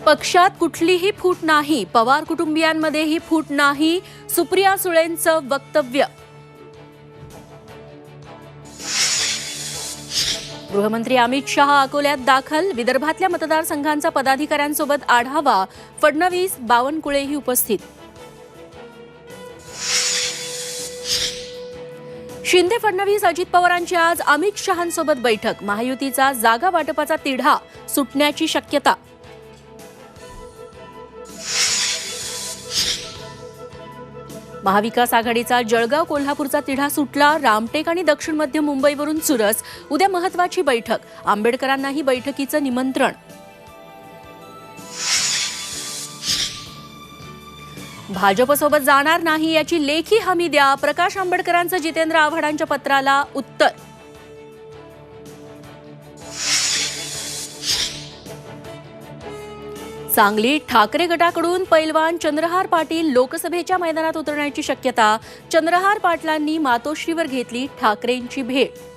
पक्षात कुठलीही फूट नाही, पवार कुटुंबियांमध्येही फूट नाही, सुप्रिया सुळेंचं वक्तव्य. गृहमंत्री अमित शहा अकोल्यात दाखल. विदर्भातल्या मतदारसंघांचा पदाधिकाऱ्यांसोबत आढावा. फडणवीस, बावनकुळेही उपस्थित. शिंदे, फडणवीस, अजित पवारांची आज अमित शहांसोबत बैठक. महायुतीचा जागा वाटपाचा तिढा सुटण्याची शक्यता. महाविकास आघाडीचा जळगाव कोल्हापूरचा तिढा सुटला. रामटेक आणि दक्षिण मध्य मुंबईवरून चुरस. उद्या महत्वाची बैठक. आंबेडकरांनाही बैठकीचं निमंत्रण. भाजपसोबत जाणार नाही याची लेखी हमी द्या. प्रकाश आंबेडकरांचं जितेंद्र आव्हाडांच्या पत्राला उत्तर. सांगलीत ठाकरे गटाकडून पैलवान चंद्रहार पाटील लोकसभेच्या मैदानात उतरण्याची शक्यता. चंद्रहार पाटलांनी मातोश्रीवर घेतली ठाकरेंची भेट.